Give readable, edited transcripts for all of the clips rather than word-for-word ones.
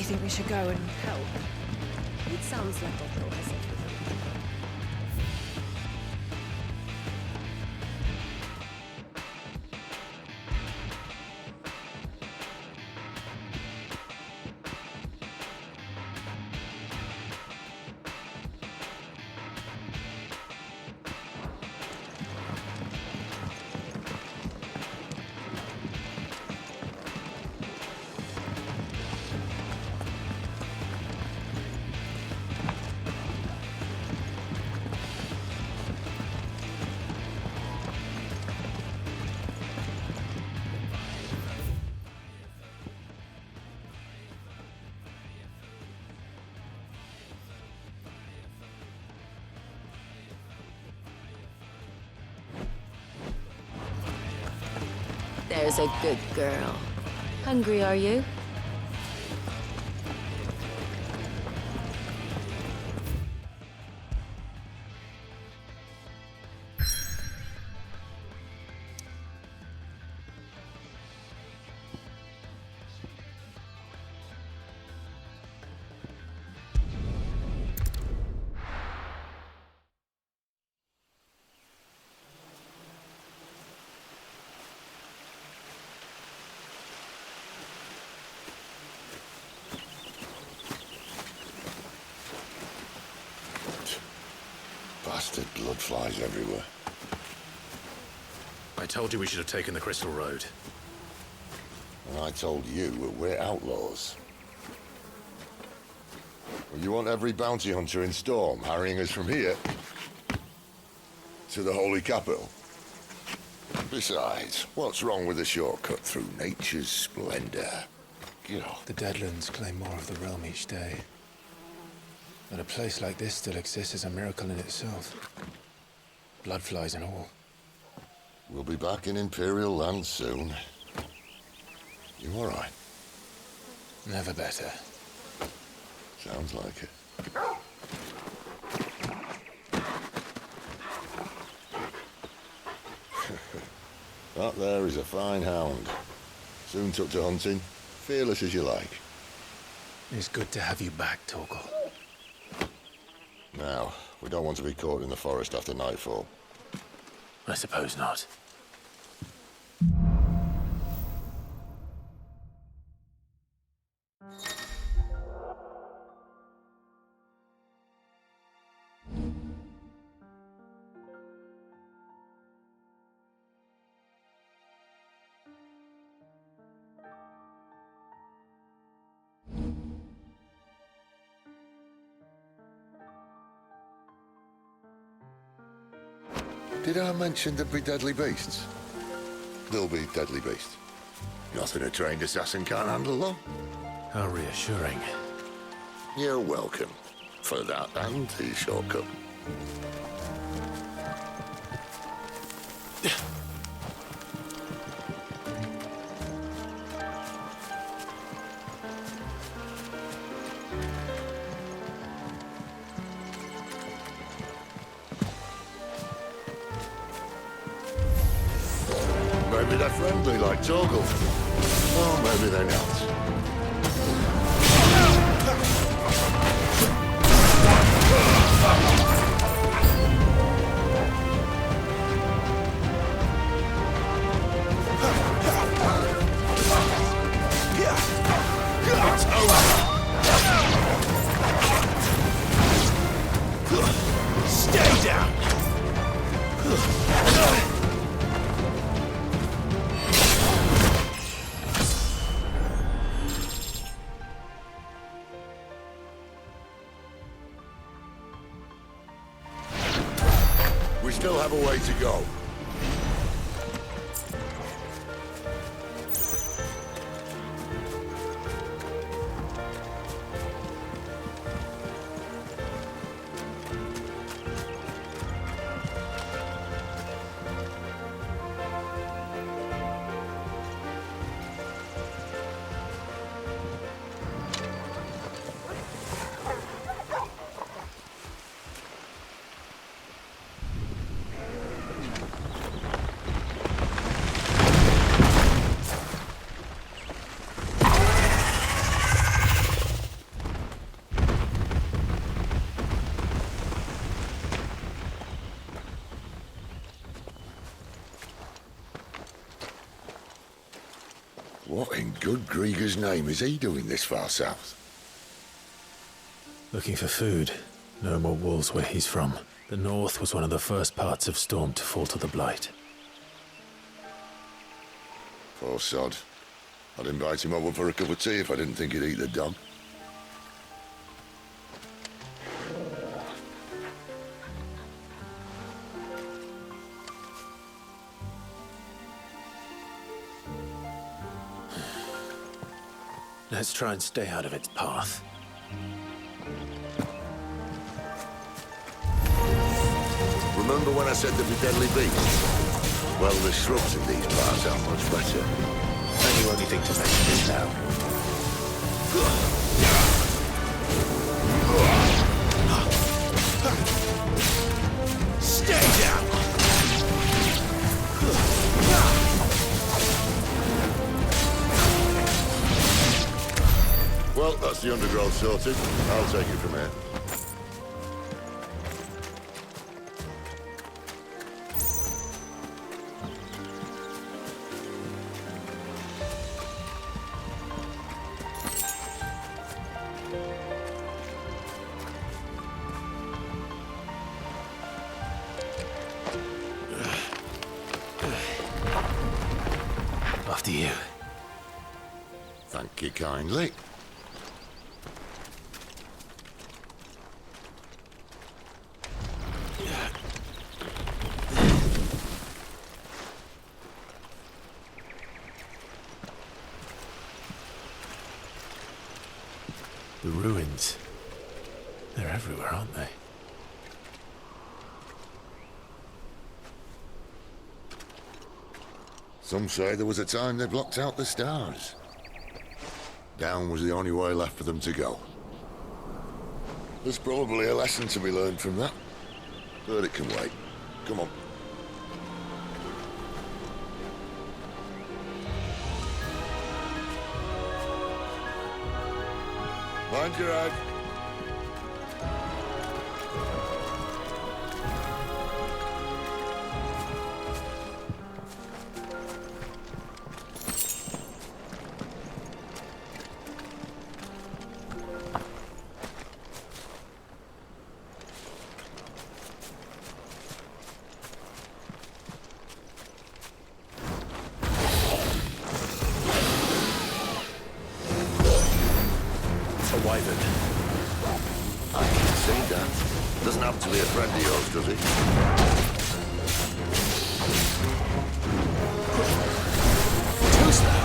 think we should go and help? It sounds like Otto has everything. There's a good girl. Hungry, are you? Bastard blood flies everywhere. I told you we should have taken the Crystal Road. And I told you that we're outlaws. Well, you want every bounty hunter in Storm harrying us from here to the Holy Capital? Besides, what's wrong with a shortcut through nature's splendor? You know. The Deadlands claim more of the realm each day. But a place like this still exists is a miracle in itself. Bloodflies and all. We'll be back in Imperial land soon. You all right? Never better. Sounds like it. That there is a fine hound. Soon took to hunting. Fearless as you like. It's good to have you back, Torgal. Now, we don't want to be caught in the forest after nightfall. I suppose not. Did I mention there'd be deadly beasts? There'll be deadly beasts. Nothing a trained assassin can't handle, though. How reassuring. You're welcome for that and the shortcut. Maybe they're friendly like Torgal. Or maybe they're not. It's over! Stay down! We still have a way to go. What in good Grieger's name is he doing this far south? Looking for food. No more wolves where he's from. The north was one of the first parts of Storm to fall to the Blight. Poor sod. I'd invite him over for a cup of tea if I didn't think he'd eat the dog. Let's try and stay out of its path. Remember when I said there'd be deadly beasts? Well, the shrubs in these parts are much better. And you only think to mention this now. Stay down! Well, that's the undergrowth sorted. I'll take it from here. After you. Thank you kindly. The ruins. They're everywhere, aren't they? Some say there was a time they blocked out the stars. Down was the only way left for them to go. There's probably a lesson to be learned from that. But it can wait. Come on. Mind your eye. A wyvern. I can see that. Doesn't happen to be a friend of yours, does he? Too slow.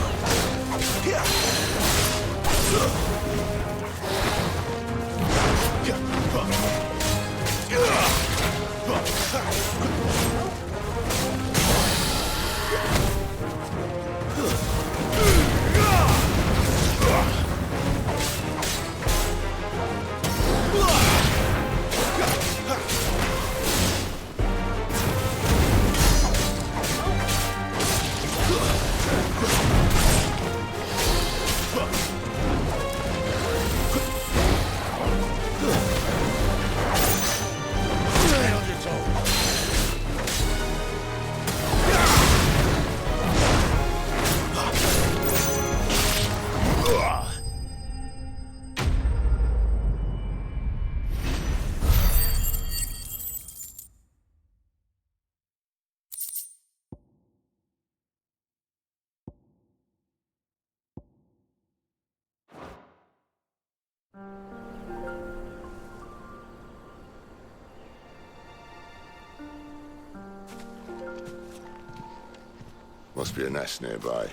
Must be a nest nearby.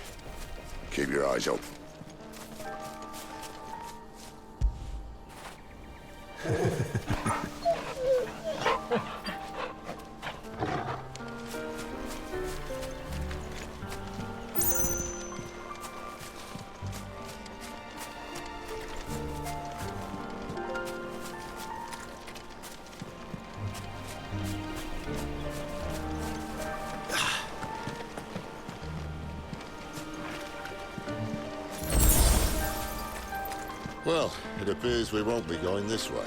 Keep your eyes open. Well, it appears we won't be going this way.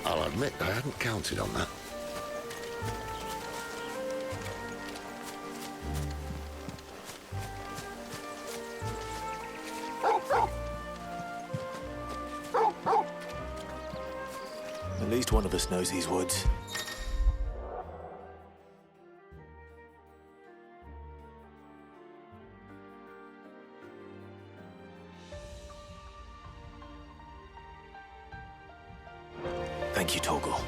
I'll admit I hadn't counted on that. least one of us knows these woods. Thank you, Torgal.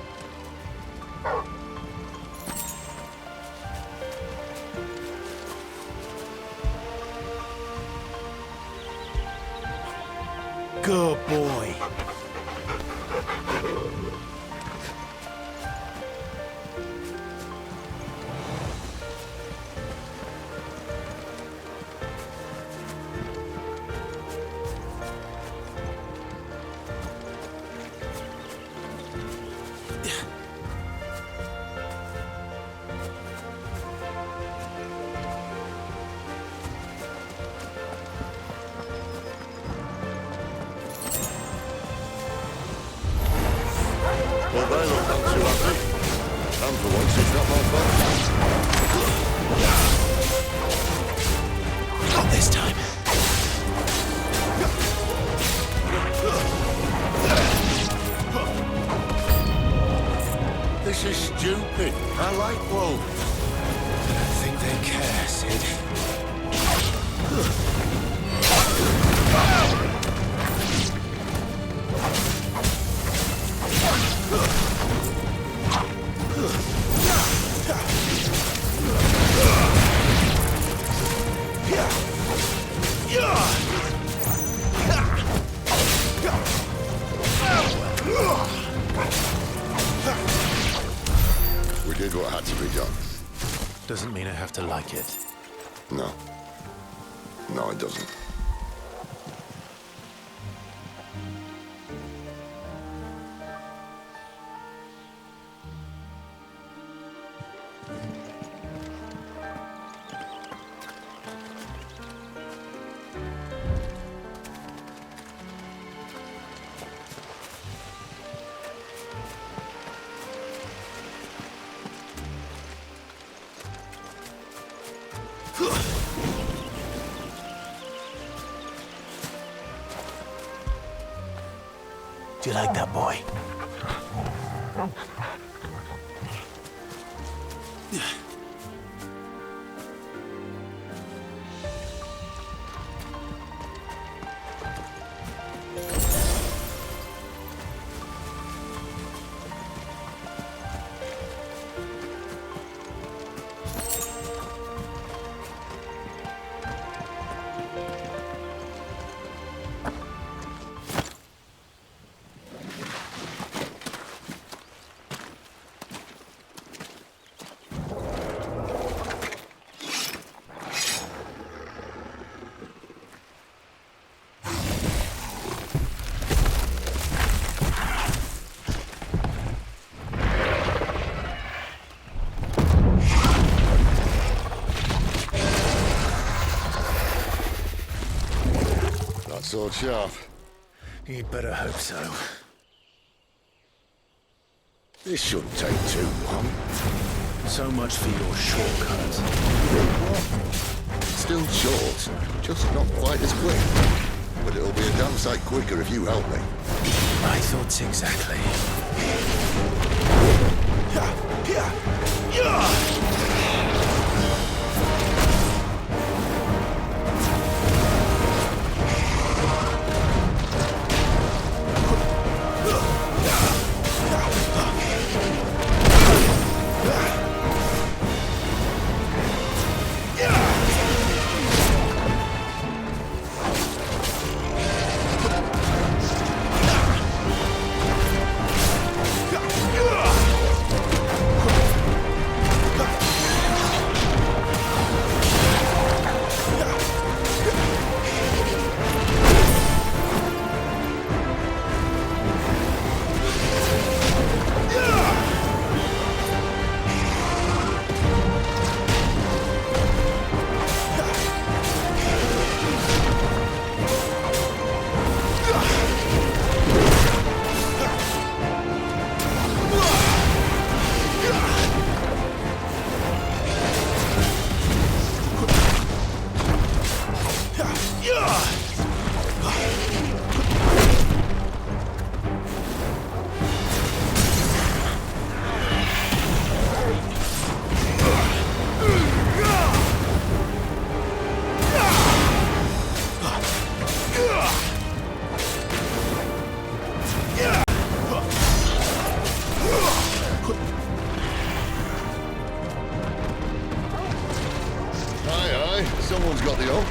Good boy. Well, they look not too happy. And for once, it's not my fault. Not this time. This is stupid. I like wolves. I don't think they care, Sid. We did what had to be done. Doesn't mean I have to like it. No. No, it doesn't. Do you like that, boy? Sword sharp. You'd better hope so. This shouldn't take too long. So much for your shortcut. Still short, just not quite as quick. But it'll be a damn sight quicker if you help me. My thoughts exactly. Aye, someone's got the hook.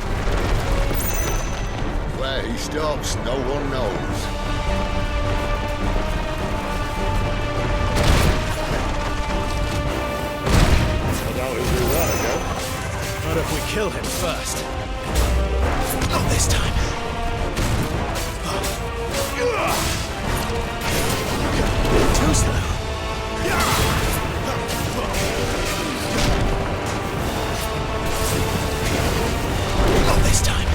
Where he stops, no one knows. I doubt he'll do that again. Not if we kill him first. Not this time. Too slow. Not this time.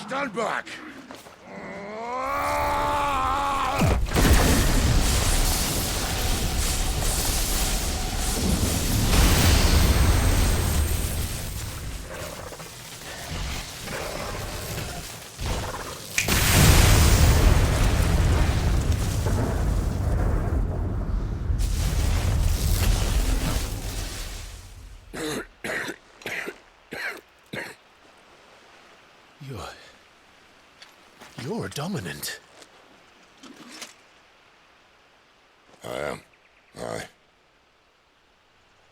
Stand back! You're a dominant. I am. Aye.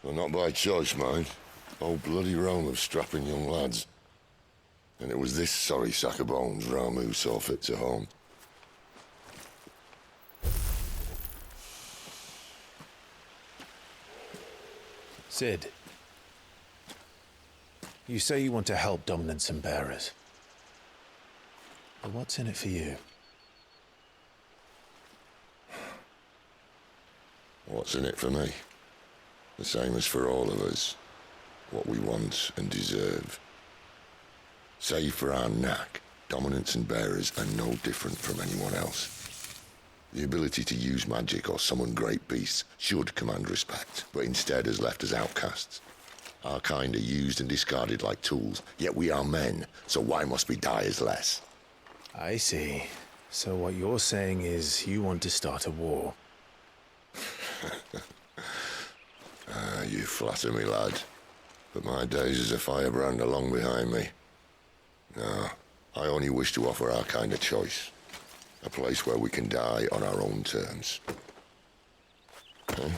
Well, not by choice, mind. Whole bloody realm of strapping young lads. And it was this sorry sack of bones Ramu saw fit to home. Sid, you say you want to help dominants and bearers. But what's in it for you? What's in it for me? The same as for all of us. What we want and deserve. Save for our knack, dominants and bearers are no different from anyone else. The ability to use magic or summon great beasts should command respect, but instead has left us outcasts. Our kind are used and discarded like tools, yet we are men, so why must we die as less? I see. So what you're saying is you want to start a war. You flatter me, lad. But my days as a firebrand are long behind me. No, I only wish to offer our kind a choice. A place where we can die on our own terms. Huh?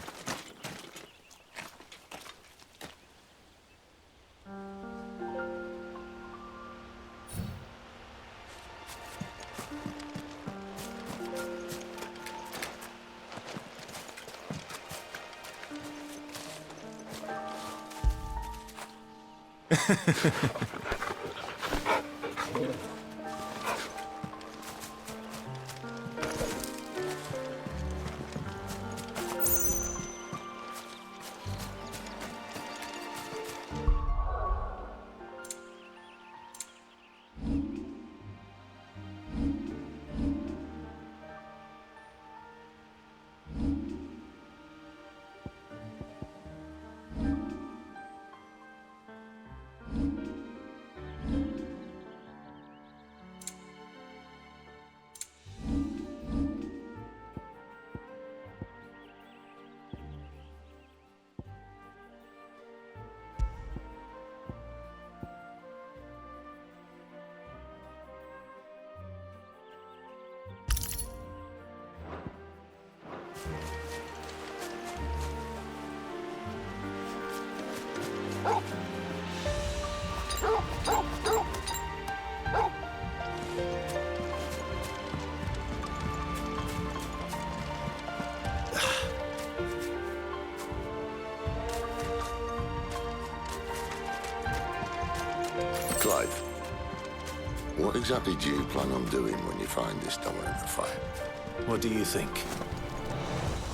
alive. What exactly do you plan on doing when you find this dominant of fire? What do you think?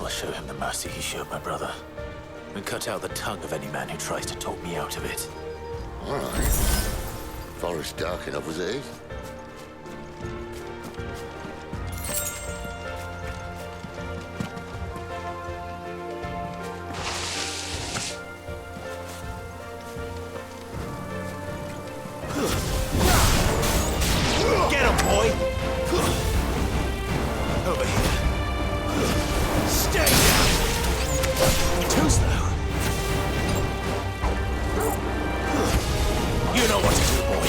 I'll show him the mercy he showed my brother, and cut out the tongue of any man who tries to talk me out of it. All right. Forest dark enough as it is. Get him, boy! Over here. Stay down! Too slow. You know what to do, boy.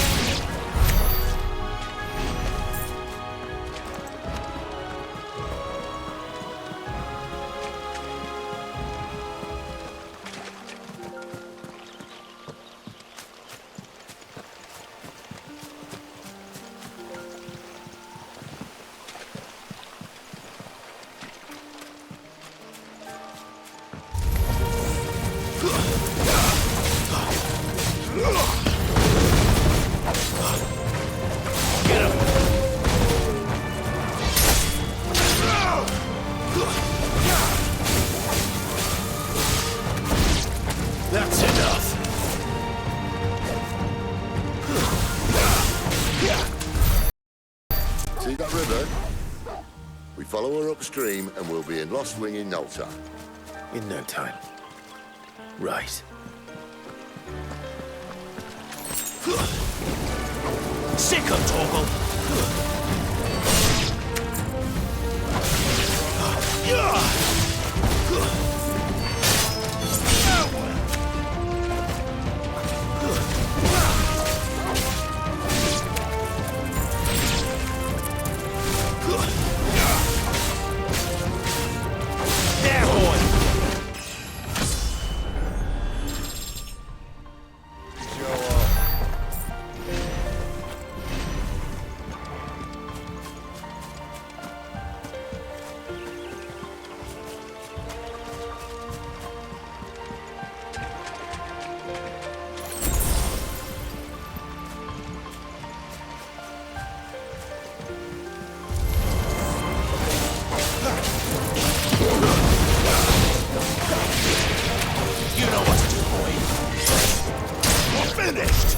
That's enough. See that river? We follow her upstream and we'll be in Lostwing in no time. In no time. Right. Sick of Torgal! There, boy! You know what to do, boy. We're finished!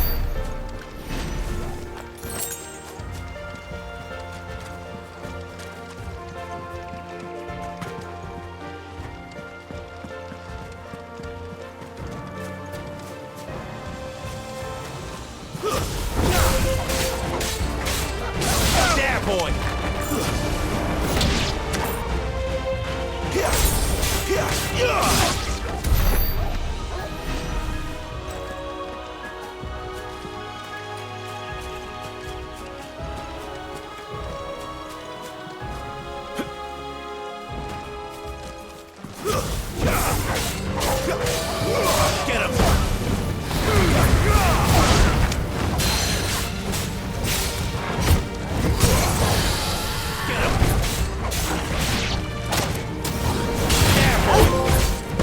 There, boy! Get him! Get him! There, boy!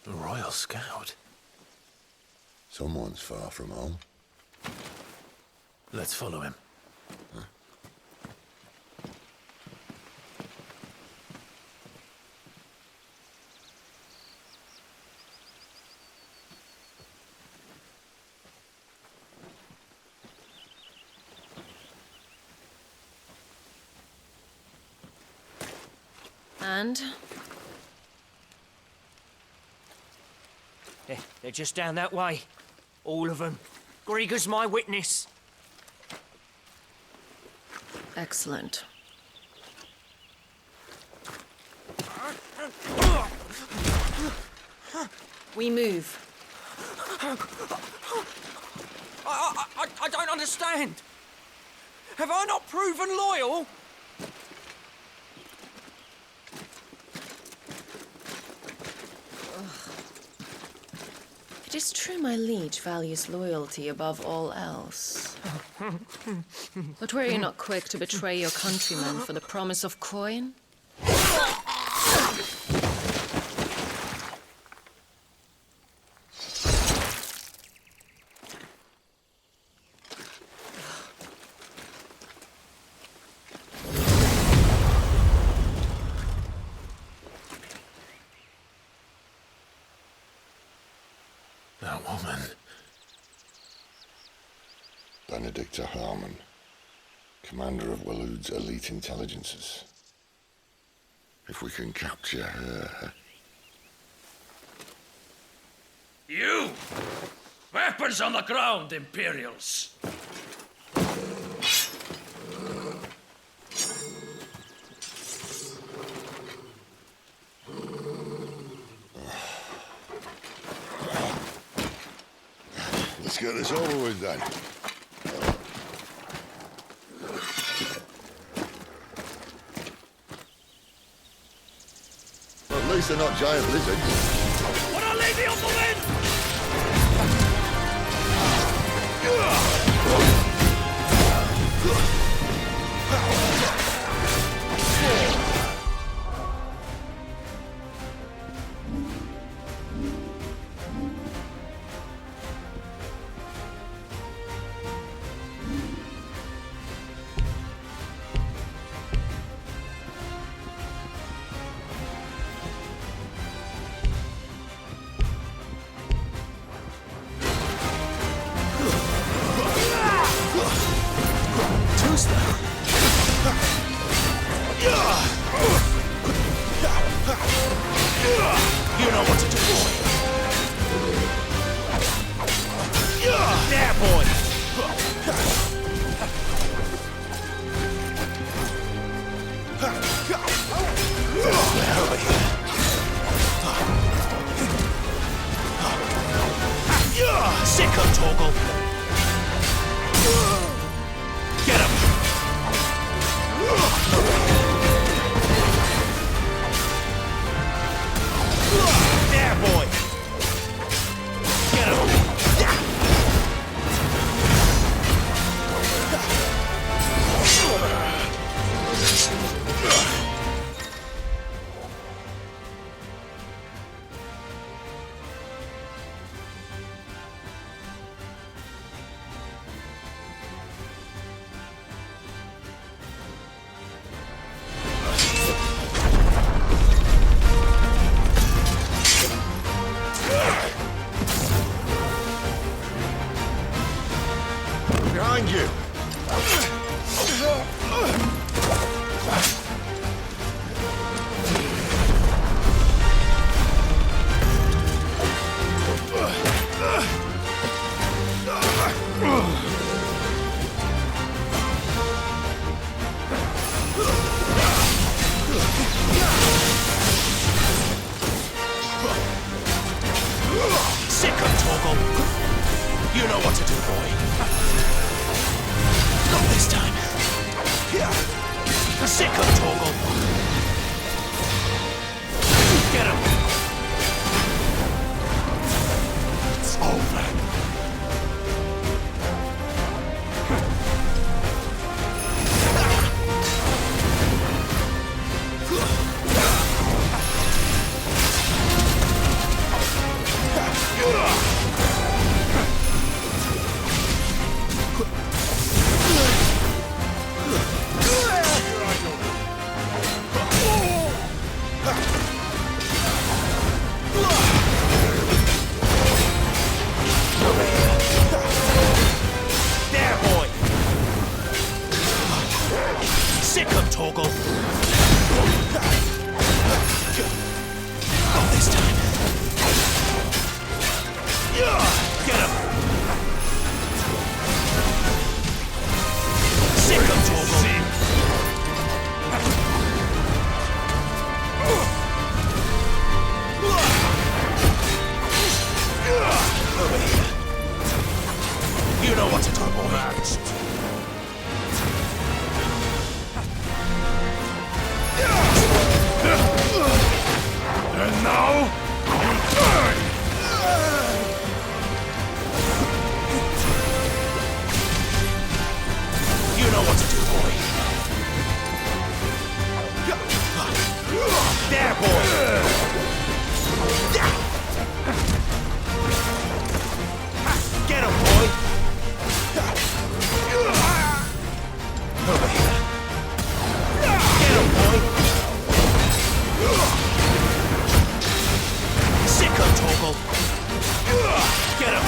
A Royal Scout? Someone's far from home. Let's follow him. And? They're just down that way. All of them. Grieger's my witness. Excellent. We move. I don't understand. Have I not proven loyal? It is true my liege values loyalty above all else. But were you not quick to betray your countrymen for the promise of coin? That woman. Benedicta Harmon, commander of Walood's elite intelligences. If we can capture her... You! Weapons on the ground, Imperials! Let's get this over with then. At least they're not giant lizards. What a lady of the wind! You know what to do, boy. There, boy. Get over here. Sicko, Torgal. Get him. There, boy. Get him. Behind you! Sicko, Torgal. You know what to do, boy. Not this time. Sicko, Torgal. Get him. It's over. You know what to do, boy. There, boy. Get him, boy. Over here. Get him, boy. Sicko, Torgal. Get him.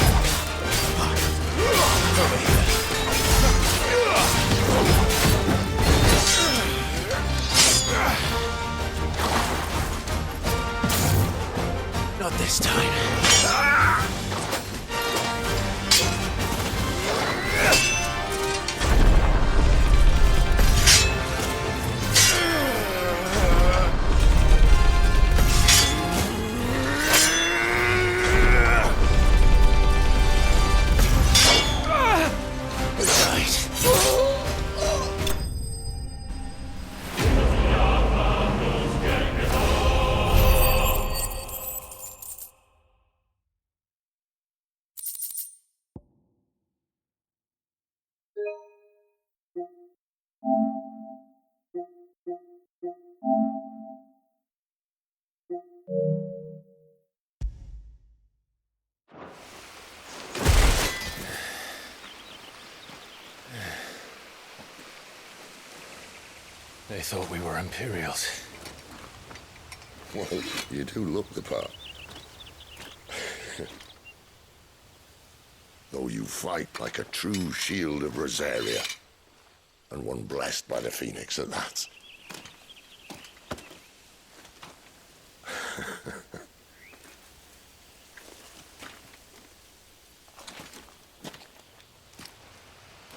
Over here. Not this time. They thought we were Imperials. Well, you do look the part. Though you fight like a true shield of Rosaria. And one blessed by the Phoenix at that.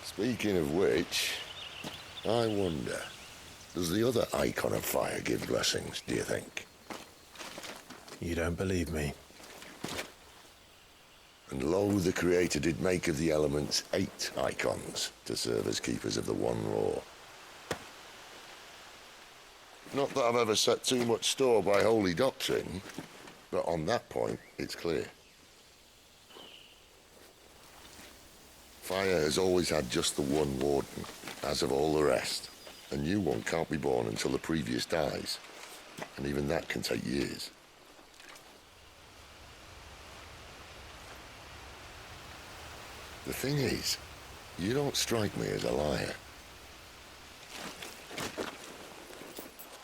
Speaking of which, I wonder, does the other icon of fire give blessings, do you think? You don't believe me? And lo, the Creator did make of the elements 8 icons to serve as keepers of the one law. Not that I've ever set too much store by holy doctrine, but on that point, it's clear. Fire has always had just the one warden, as of all the rest. A new one can't be born until the previous dies, and even that can take years. The thing is, you don't strike me as a liar.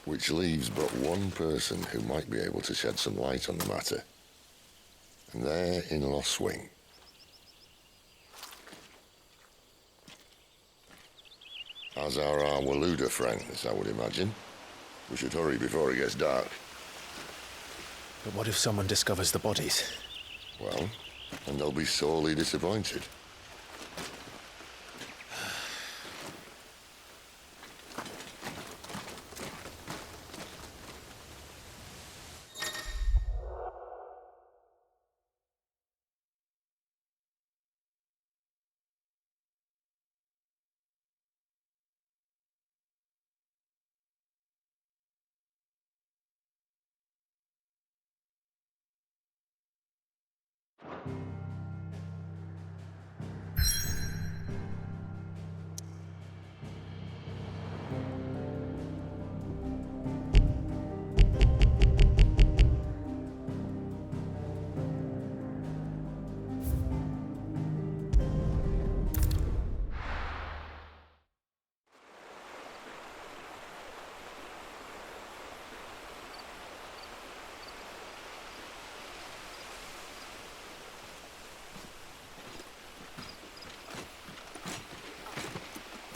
Which leaves but one person who might be able to shed some light on the matter. And they're in LOSTWING. As are our Waluda friends, I would imagine. We should hurry before it gets dark. But what if someone discovers the bodies? Well, and they'll be sorely disappointed.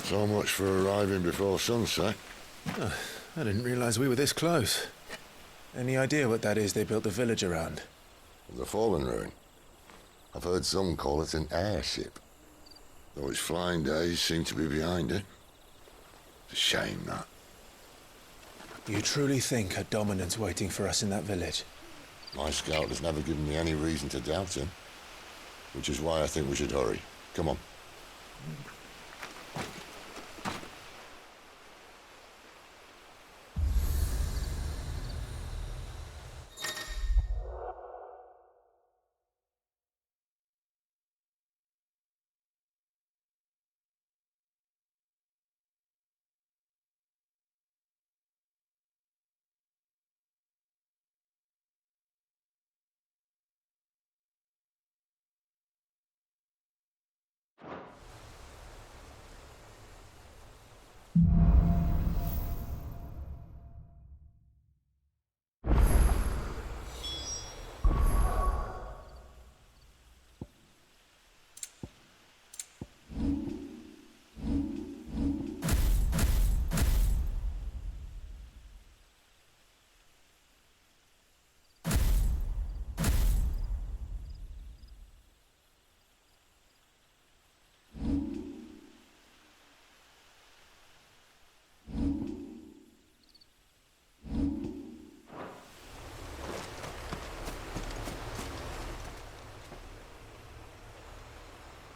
So much for arriving before sunset. Oh, I didn't realize we were this close. Any idea what that is they built the village around? The fallen ruin. I've heard some call it an airship. Though its flying days seem to be behind it. It's a shame, that. You truly think a dominant's waiting for us in that village? My scout has never given me any reason to doubt him. Which is why I think we should hurry. Come on.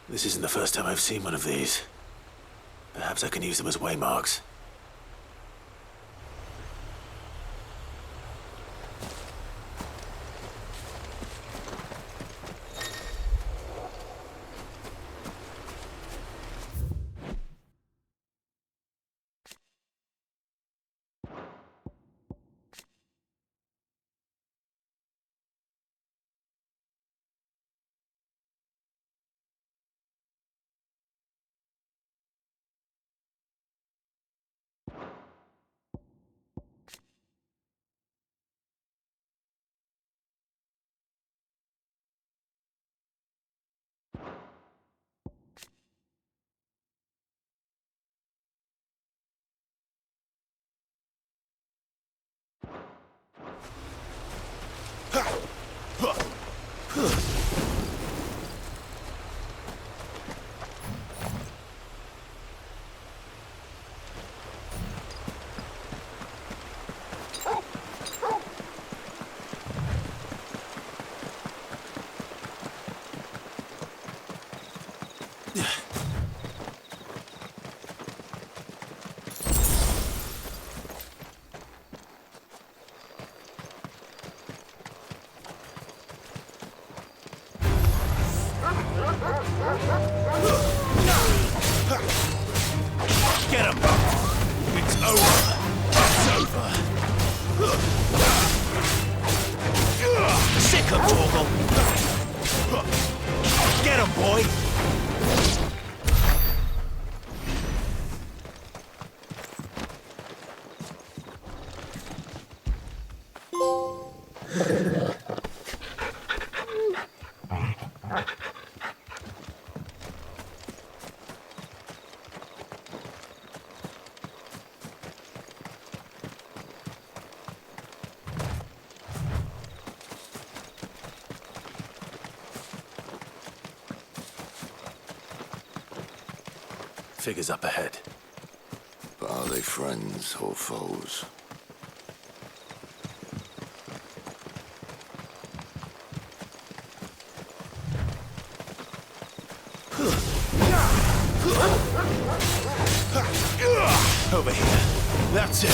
This isn't the first time I've seen one of these. Perhaps I can use them as waymarks. Get him! It's over! It's over! Sick of Torgal! Get him, boy! Figures up ahead. But are they friends or foes? Over here. That's it.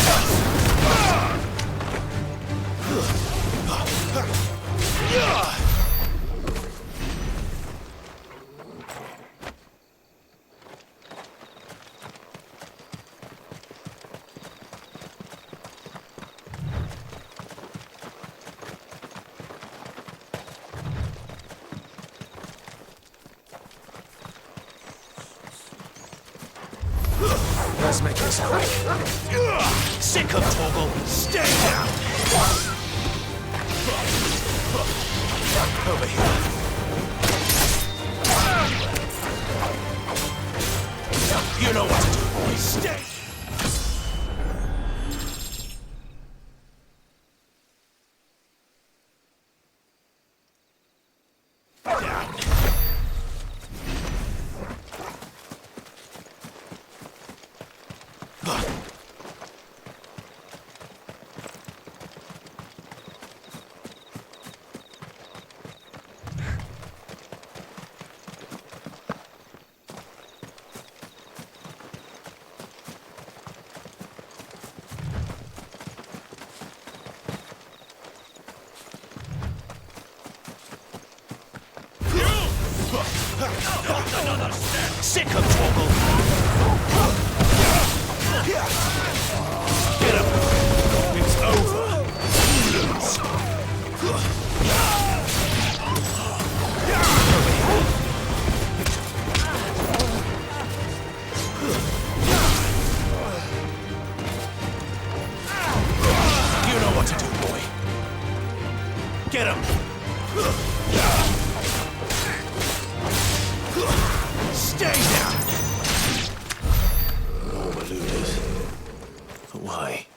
Let's make this quick. Sick of Torgal! Stay down! Over here. You know what to do, boy. Stay! Down. Another step! Sick of Torgal! Get him! It's over! You know what to do, boy. Get him! Stay down! More Malulas. But why?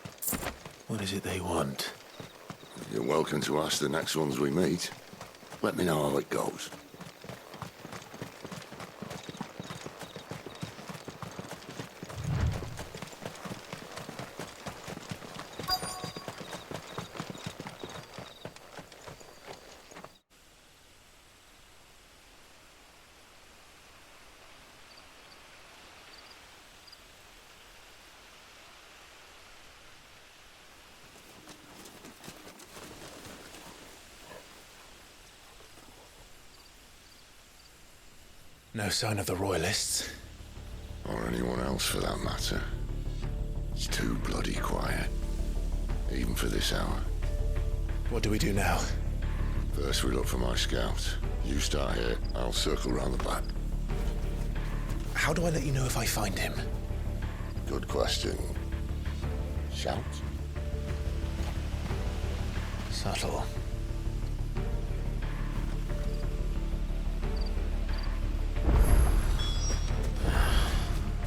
What is it they want? You're welcome to ask the next ones we meet. Let me know how it goes. No sign of the Royalists. Or anyone else for that matter. It's too bloody quiet. Even for this hour. What do we do now? First we look for my scouts. You start here, I'll circle round the back. How do I let you know if I find him? Good question. Shout? Subtle.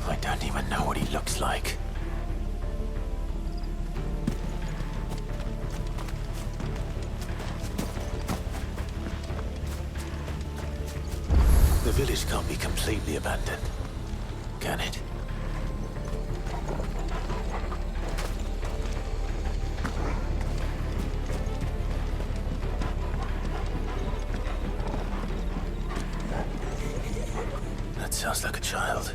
I don't even know what he looks like. The village can't be completely abandoned, can it? That sounds like a child.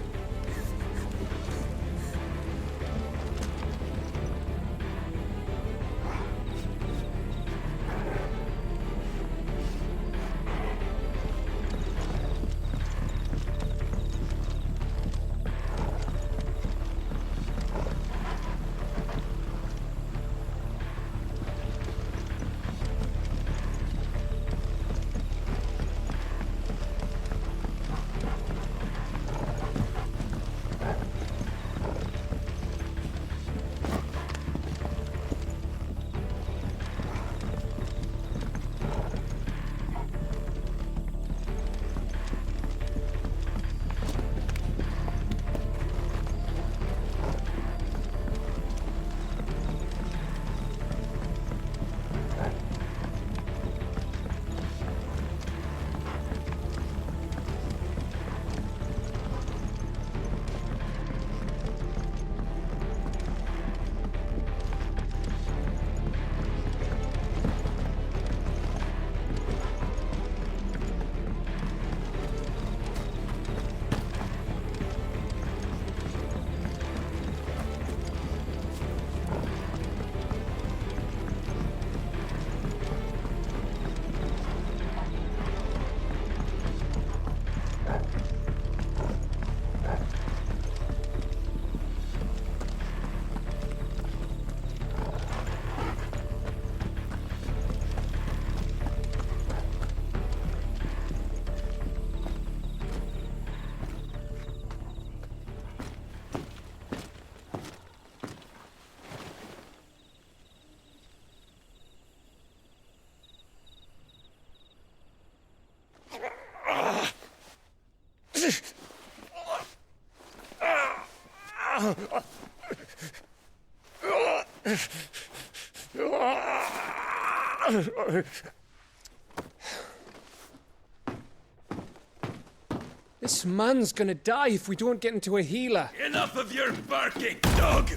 This man's gonna die if we don't get into a healer. Enough of your barking, dog!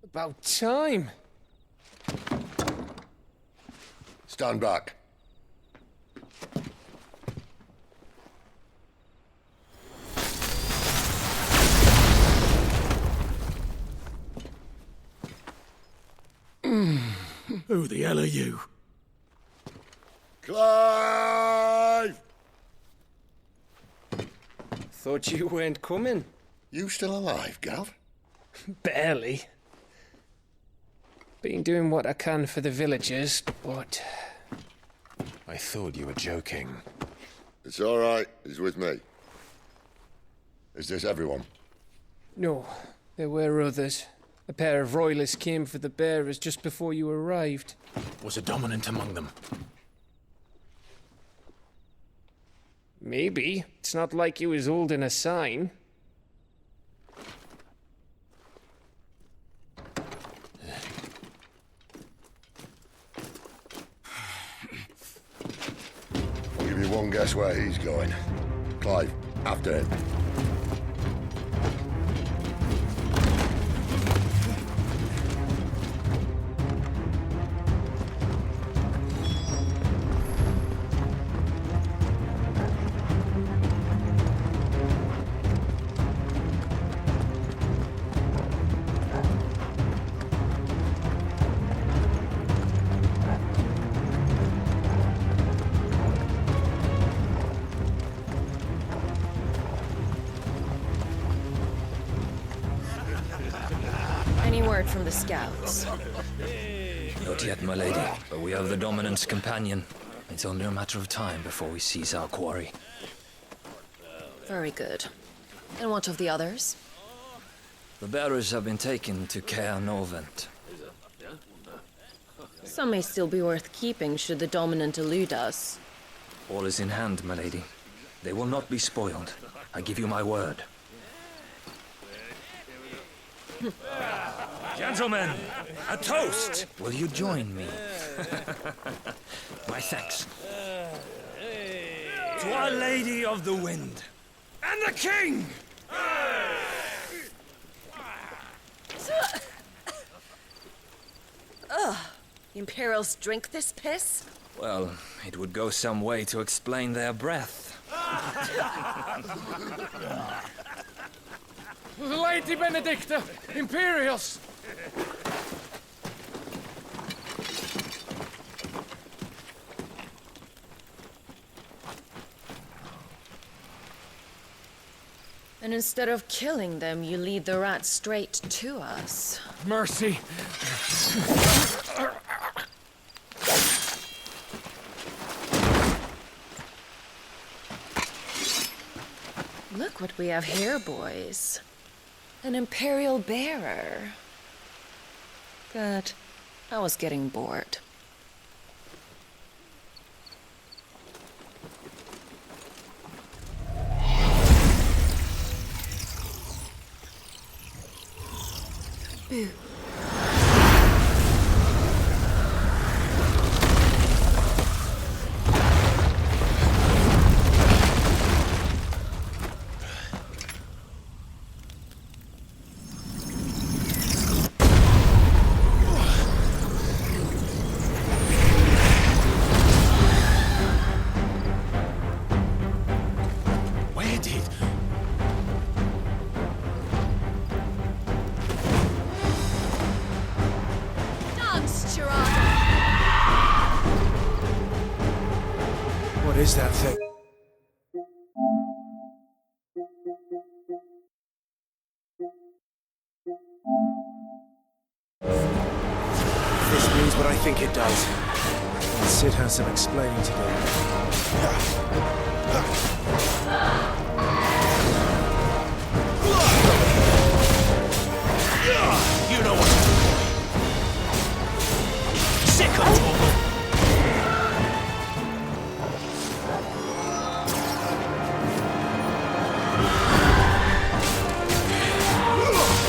About time. Stand back. Who the hell are you? Clive! Thought you weren't coming. You still alive, Gav? Barely. Been doing what I can for the villagers, but... I thought you were joking. It's all right. He's with me. Is this everyone? No, there were others. A pair of royalists came for the bearers just before you arrived. Was a dominant among them? Maybe. It's not like he was holding a sign. I'll give you one guess where he's going. Clive, after him. from the scouts? Not yet, my lady, but we have the Dominant's companion. It's only a matter of time before we seize our quarry. Very good. And what of the others? The bearers have been taken to Caer Novent. Some may still be worth keeping should the Dominant elude us. All is in hand, my lady. They will not be spoiled. I give you my word. Gentlemen, a toast! Will you join me? My thanks. To Our Lady of the Wind. And the King! Ugh. The Imperials drink this piss? Well, it would go some way to explain their breath. Lady Benedicta! Imperials! And instead of killing them, you lead the rats straight to us. Mercy! Look what we have here, boys. An Imperial bearer. Good. I was getting bored. Boo. Where did... What is that thing? This means what I think it does. And Sid has some explaining to do. You know what to do, boy. Sick of trouble.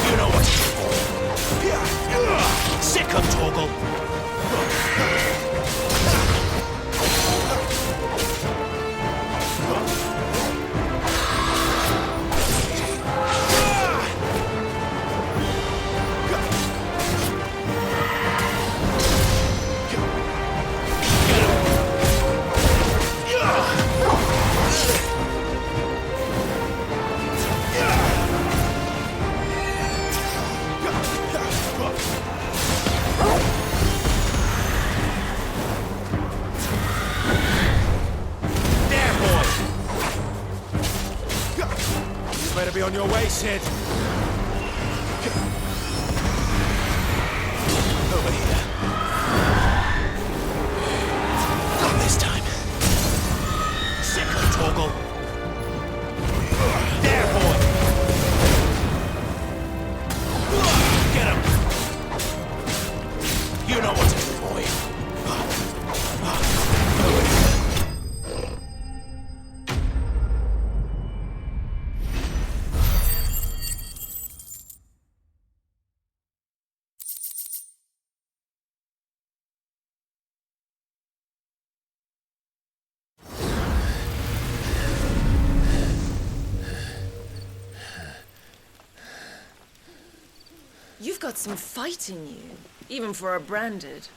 You know what to do, boy. Sick of Torgal. Better be on your way, Sid. Over here. Not this time. Sick of Torgal. There, boy. Get him. You know what to do, boy. Over here. You've got some fight in you, even for a branded.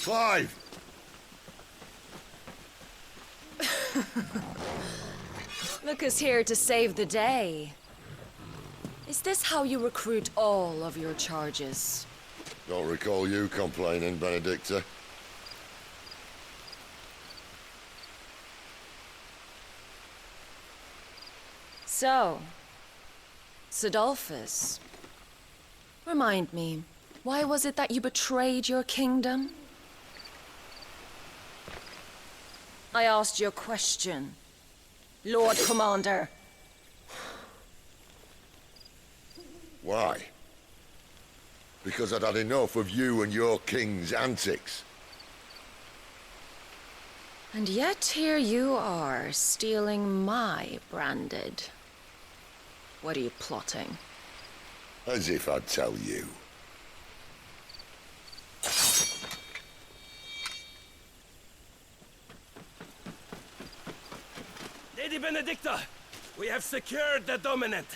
Clive! Look who's here to save the day. Is this how you recruit all of your charges? Don't recall you complaining, Benedicta. So, Sidolphus, remind me, why was it that you betrayed your kingdom? I asked you a question, Lord Commander. Why? Because I'd had enough of you and your king's antics. And yet here you are, stealing my branded. What are you plotting? As if I'd tell you. Lady Benedicta, we have secured the dominant.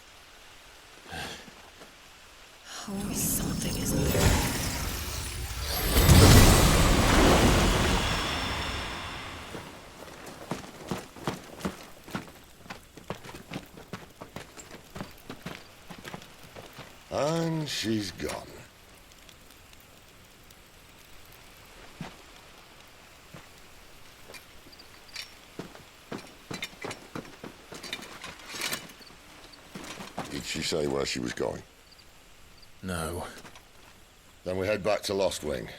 Always something, isn't there? And she's gone. Did she say where she was going? No. Then we head back to Lostwing.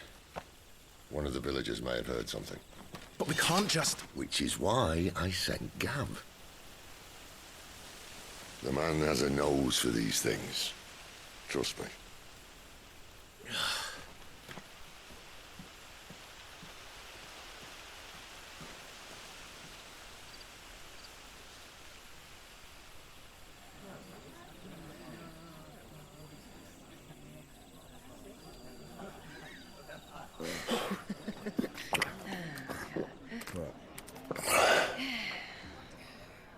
One of the villagers may have heard something. But we can't just... Which is why I sent Gav. The man has a nose for these things. Trust me.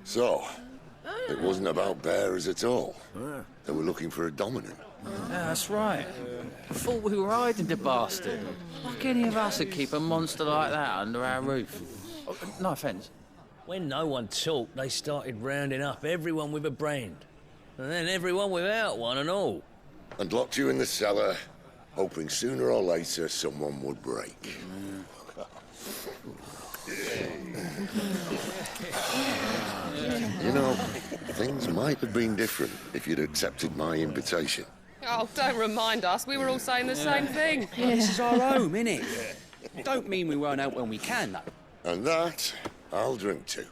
So, it wasn't about bearers at all. They were looking for a dominant. Yeah, that's right. I thought we were hiding the bastard. Like any of us would keep a monster like that under our roof. Oh, no offence. When no one talked, they started rounding up everyone with a brand. And then everyone without one and all. And locked you in the cellar, hoping sooner or later someone would break. You know, things might have been different if you'd accepted my invitation. Oh, don't remind us. We were all saying the same thing. Yeah, this is our home, innit? Don't mean we won't out when we can, though. And that, I'll drink to.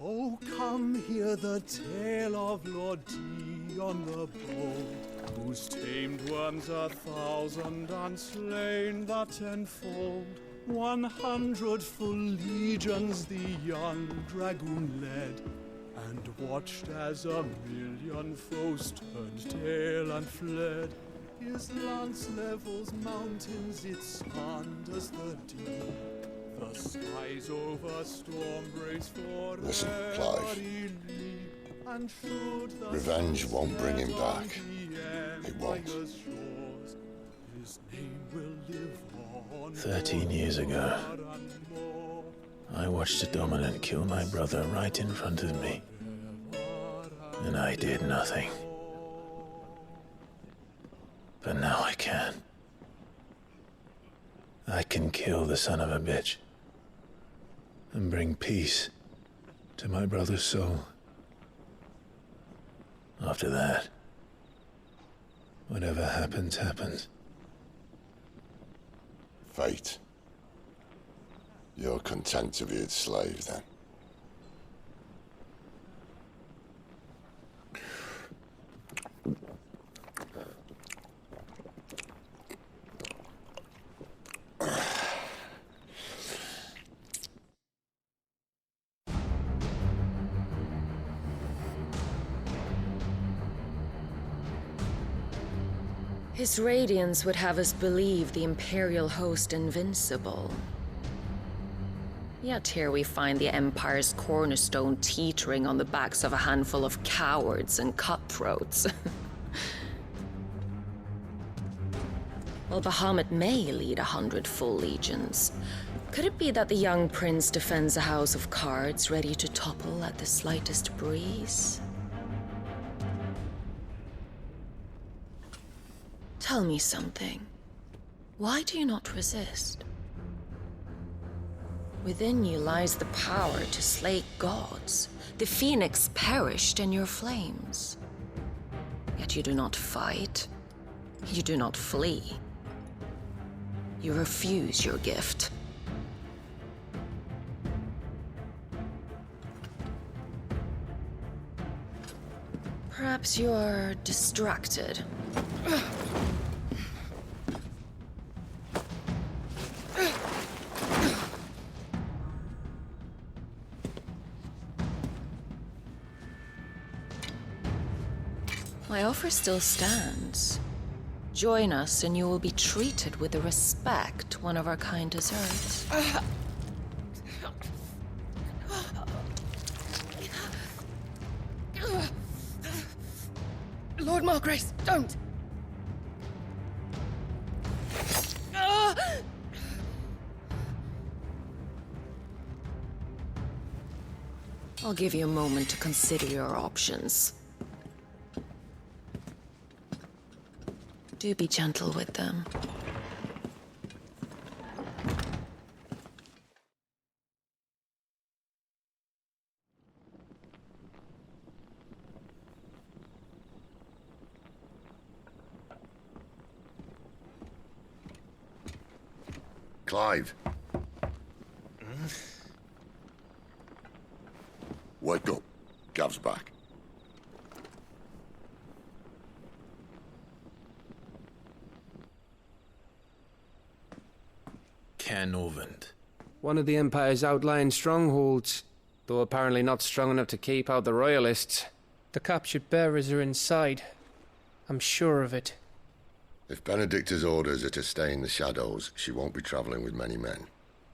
Oh, come hear the tale of Lord T on the bold, who's tamed worms 1,000 and slain the 10-fold. 100 full legions the young dragoon led, and watched as 1,000,000 foes turned tail and fled. His lance levels mountains, it sanders the deep. The skies over storm brace for Listen, Clive. and should the Revenge won't bring him back. It won't. His name will live on 13 years ago, I watched a dominant kill my brother right in front of me. And I did nothing. But now I can. I can kill the son of a bitch and bring peace to my brother's soul. After that, whatever happens, happens. Fate. You're content to be its slave, then? His radiance would have us believe the Imperial host invincible. Yet here we find the Empire's cornerstone teetering on the backs of a handful of cowards and cutthroats. While Bahamut may lead 100 full legions, could it be that the young prince defends a house of cards ready to topple at the slightest breeze? Tell me something. Why do you not resist? Within you lies the power to slay gods. The phoenix perished in your flames. Yet you do not fight. You do not flee. You refuse your gift. Perhaps you're distracted. My offer still stands. Join us and you will be treated with the respect one of our kind deserves. Lord Margrace, don't! I'll give you a moment to consider your options. Do be gentle with them. Clive. Wake up. Gav's back. Caernarvon. One of the Empire's outlying strongholds, though apparently not strong enough to keep out the Royalists. The captured bearers are inside. I'm sure of it. If Benedicta's orders are to stay in the shadows, she won't be traveling with many men.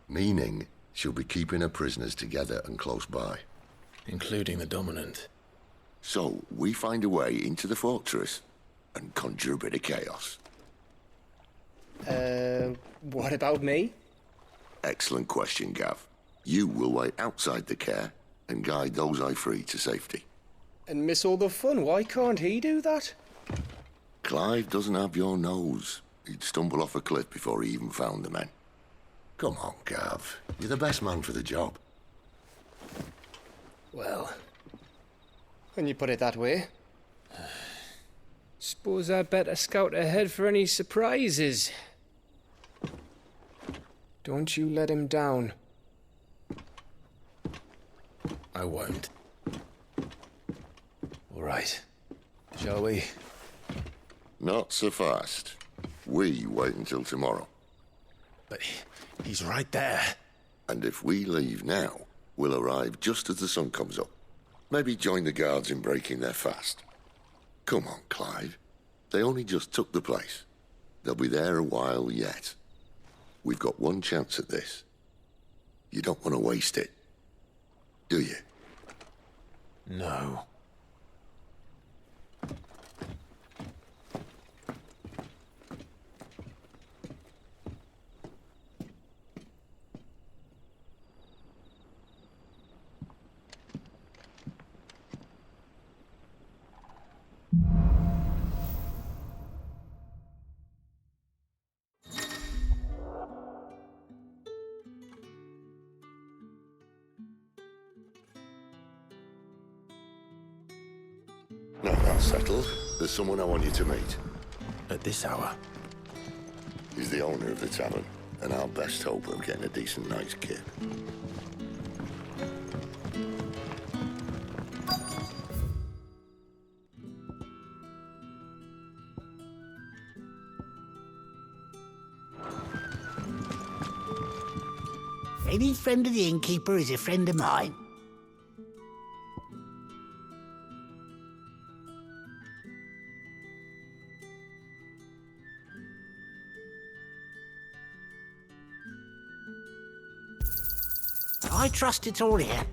Meaning, she'll be keeping her prisoners together and close by. Including the Dominant. So, we find a way into the fortress and conjure a bit of chaos. What about me? Excellent question, Gav. You will wait outside the care and guide those I free to safety. And miss all the fun. Why can't he do that? Clive doesn't have your nose. He'd stumble off a cliff before he even found the men. Come on, Gav. You're the best man for the job. Well, when you put it that way. Suppose I'd better scout ahead for any surprises. Don't you let him down. I won't. All right. Shall we? Not so fast. We wait until tomorrow. But he's right there. And if we leave now, we'll arrive just as the sun comes up. Maybe join the guards in breaking their fast. Come on, Clive. They only just took the place. They'll be there a while yet. We've got one chance at this. You don't want to waste it, do you? No. Now that's settled. There's someone I want you to meet. At this hour? He's the owner of the tavern, and our best hope of getting a decent night's kip. Any friend of the innkeeper is a friend of mine. I trust it's all here.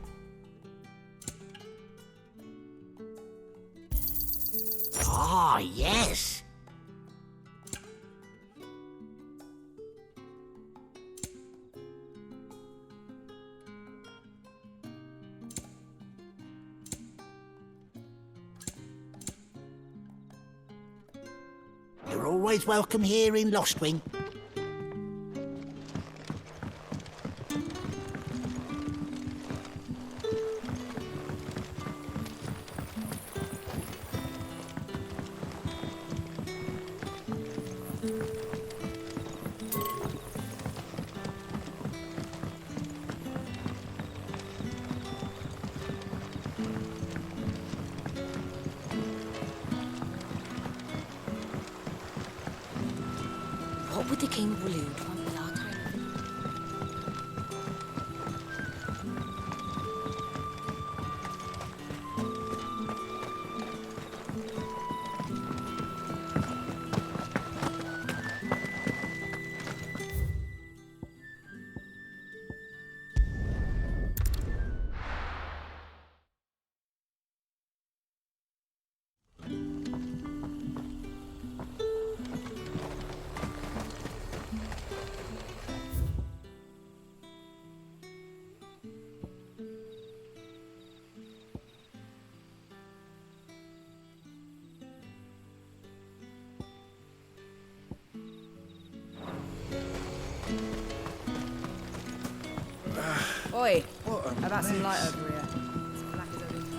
Ah, yes. You're always welcome here in LOSTWING. King Waloed won't be our time. Oi, how about some light over here? It's black as everything.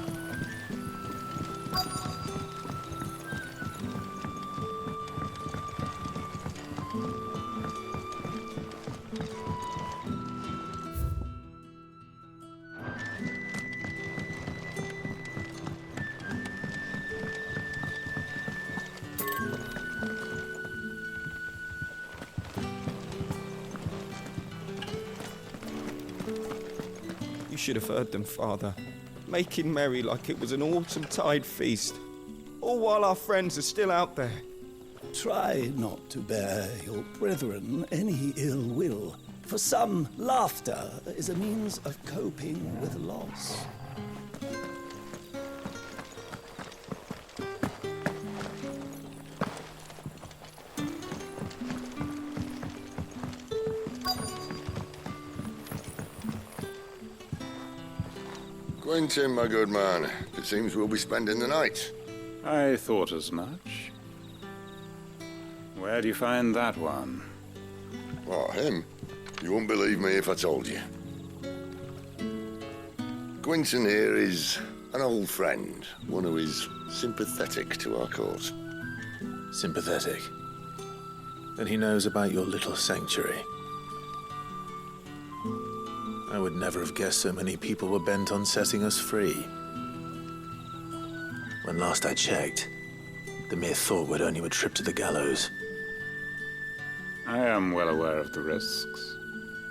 You should have heard them, Father, making merry like it was an autumn tide feast, all while our friends are still out there. Try not to bear your brethren any ill will, for some laughter is a means of coping with loss. Quentin, my good man, it seems we'll be spending the night. I thought as much. Where do you find that one? What, him? You wouldn't believe me if I told you. Quentin here is an old friend, one who is sympathetic to our cause. Sympathetic? Then he knows about your little sanctuary. I would never have guessed so many people were bent on setting us free. When last I checked, the mere thought would earn you a trip to the gallows. I am well aware of the risks,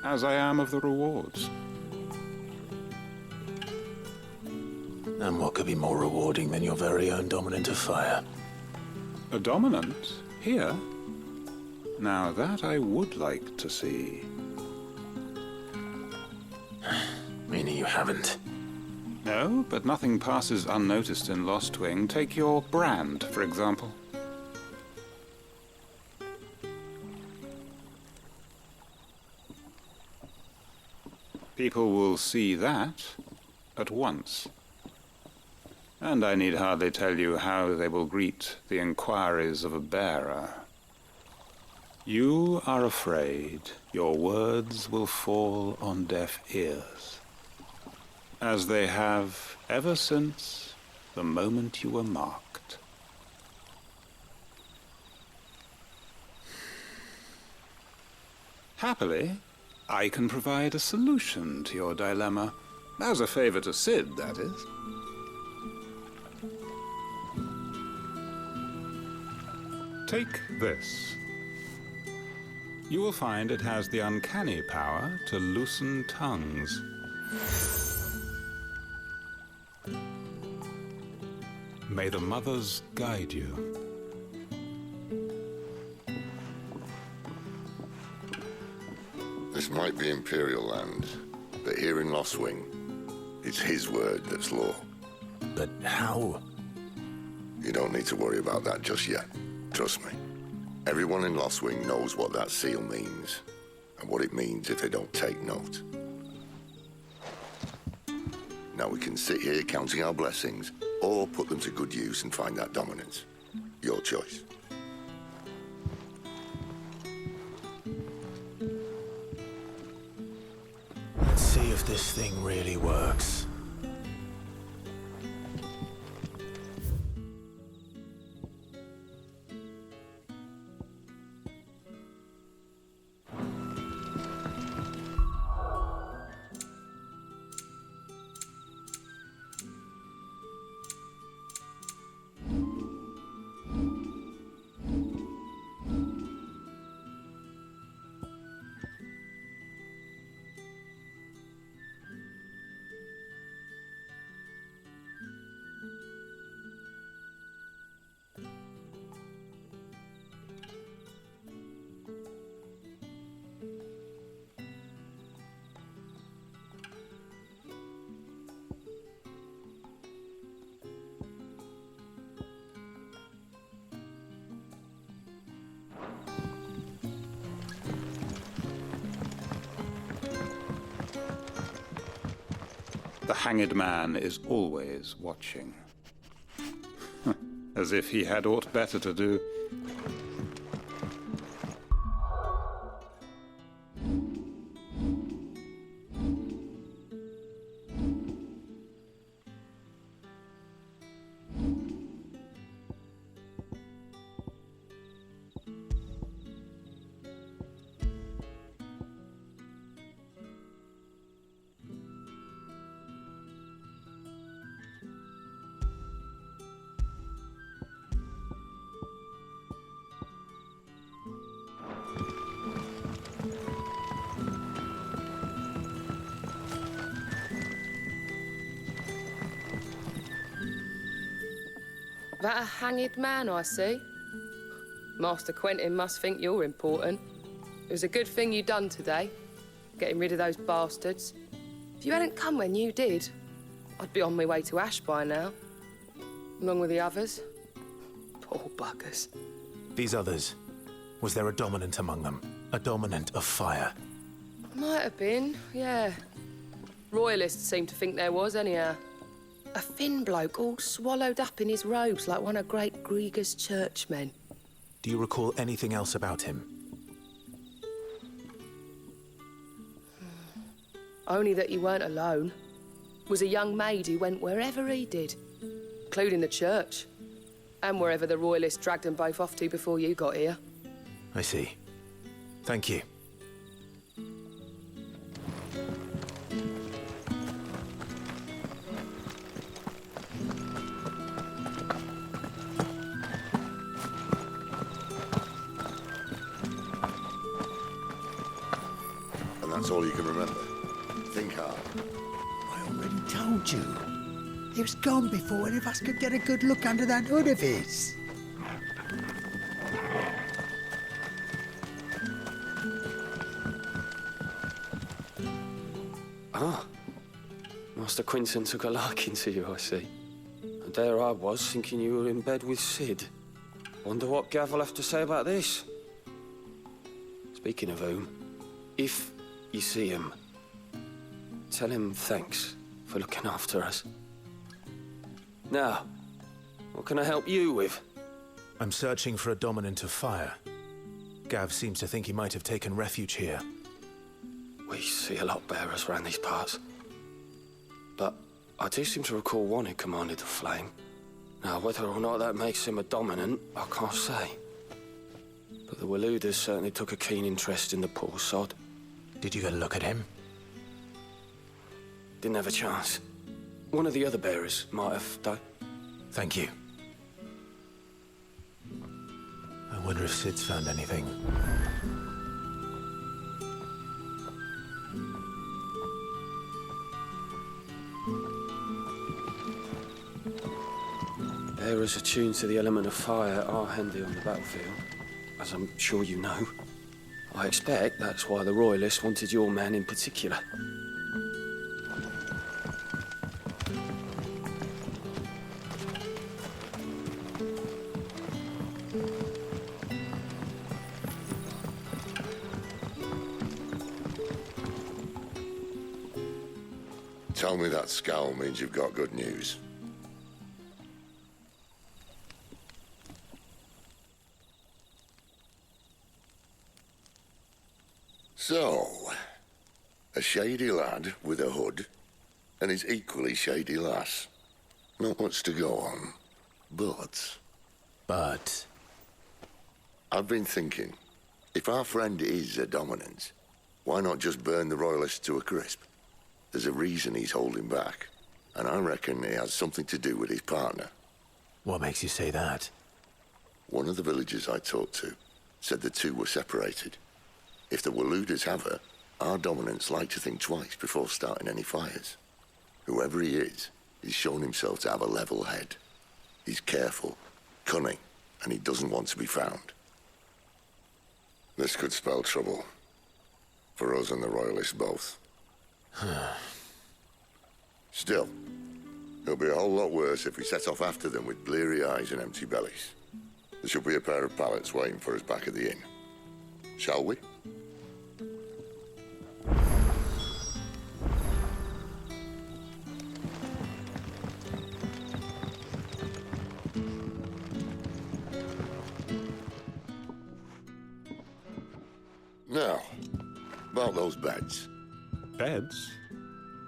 as I am of the rewards. And what could be more rewarding than your very own dominant of fire? A dominant? Here? Now that I would like to see. Meaning you haven't? No, but nothing passes unnoticed in Lostwing. Take your brand, for example. People will see that at once. And I need hardly tell you how they will greet the inquiries of a bearer. You are afraid your words will fall on deaf ears, as they have ever since the moment you were marked. Happily, I can provide a solution to your dilemma, as a favor to Sid, that is. Take this. You will find it has the uncanny power to loosen tongues. May the mothers guide you. This might be Imperial land, but here in Lostwing, it's his word that's law. But how? You don't need to worry about that just yet. Trust me. Everyone in Lostwing knows what that seal means, and what it means if they don't take note. Now we can sit here counting our blessings, or put them to good use and find that dominance. Your choice. Let's see if this thing really works. The hanged man is always watching. As if he had aught better to do. That a hanged man I see? Master Quentin must think you're important. It was a good thing you done today, getting rid of those bastards. If you hadn't come when you did, I'd be on my way to Ash by now, along with the others. Poor buggers. These others, was there a dominant among them? A dominant of fire? Might have been, yeah. Royalists seem to think there was, anyhow. A thin bloke all swallowed up in his robes like one of great Gregor's churchmen. Do you recall anything else about him? Only that he weren't alone. Was a young maid who went wherever he did, including the church, and wherever the Royalists dragged them both off to before you got here. I see. Thank you. That's all you can remember. Think hard. I already told you. He was gone before any of us could get a good look under that hood of his. Ah. Master Quentin took a liking to you, I see. And there I was, thinking you were in bed with Sid. Wonder what Gav will have to say about this. Speaking of whom, if you see him, tell him thanks for looking after us. Now, what can I help you with? I'm searching for a dominant of fire. Gav seems to think he might have taken refuge here. We see a lot bearers around these parts. But I do seem to recall one who commanded the flame. Now, whether or not that makes him a dominant, I can't say. But the Waluders certainly took a keen interest in the poor sod. Did you get a look at him? Didn't have a chance. One of the other bearers might have, though. Thank you. I wonder if Sid's found anything. Bearers attuned to the element of fire are handy on the battlefield, as I'm sure you know. I expect that's why the Royalists wanted your man in particular. Tell me that scowl means you've got good news. So, a shady lad with a hood, and his equally shady lass. Not much to go on, but... I've been thinking, if our friend is a dominant, why not just burn the Royalists to a crisp? There's a reason he's holding back, and I reckon he has something to do with his partner. What makes you say that? One of the villagers I talked to said the two were separated. If the Waluders have her, our dominants like to think twice before starting any fires. Whoever he is, he's shown himself to have a level head. He's careful, cunning, and he doesn't want to be found. This could spell trouble. For us and the Royalists both. Still, it'll be a whole lot worse if we set off after them with bleary eyes and empty bellies. There should be a pair of pallets waiting for us back at the inn. Shall we? Now, about those beds. Beds?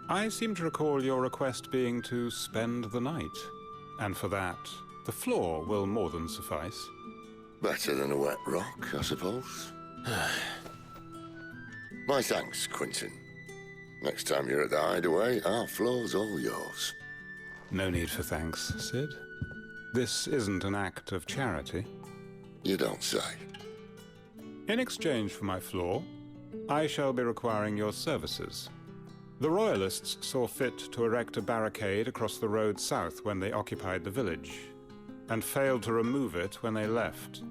I seem to recall your request being to spend the night. And for that, the floor will more than suffice. Better than a wet rock, I suppose. My thanks, Quinton. Next time you're at the hideaway, our floor's all yours. No need for thanks, Sid. This isn't an act of charity. You don't say. In exchange for my floor, I shall be requiring your services. The Royalists saw fit to erect a barricade across the road south when they occupied the village, and failed to remove it when they left.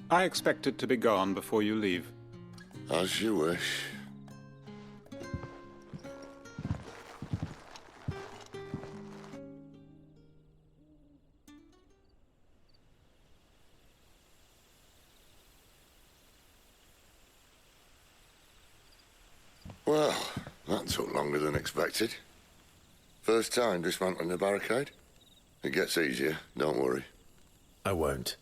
I expect it to be gone before you leave. As you wish. Well, that took longer than expected. First time dismantling the barricade? It gets easier, don't worry. I won't.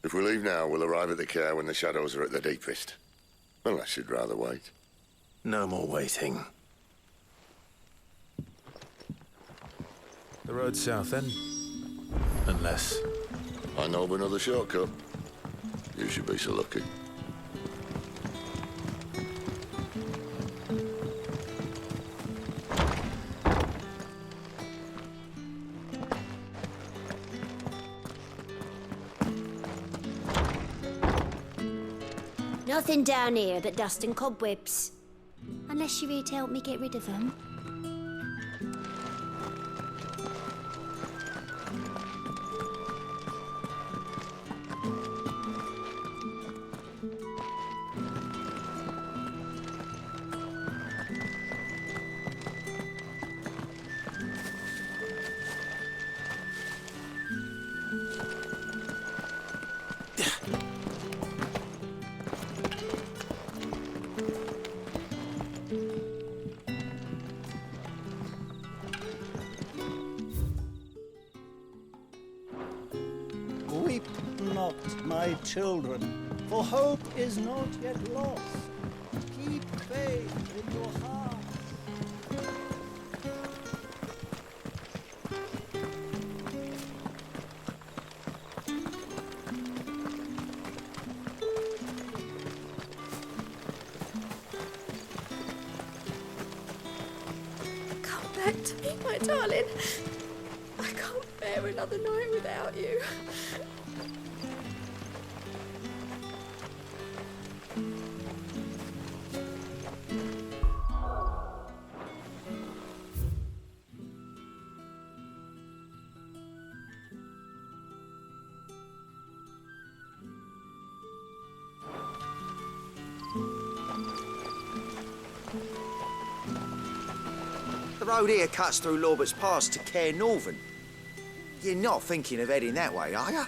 If we leave now, we'll arrive at the care when the shadows are at their deepest. Unless you'd rather wait. No more waiting. The road south, then? Unless... I know of another shortcut. You should be so lucky. Nothing down here but dust and cobwebs. Unless you're here to help me get rid of them. Weep not, my children, for hope is not yet lost. Keep faith in your hearts. Come back to me, my darling. I can't bear another night without you. The road here cuts through Lorbert's Pass to Care Northern. You're not thinking of heading that way, are you?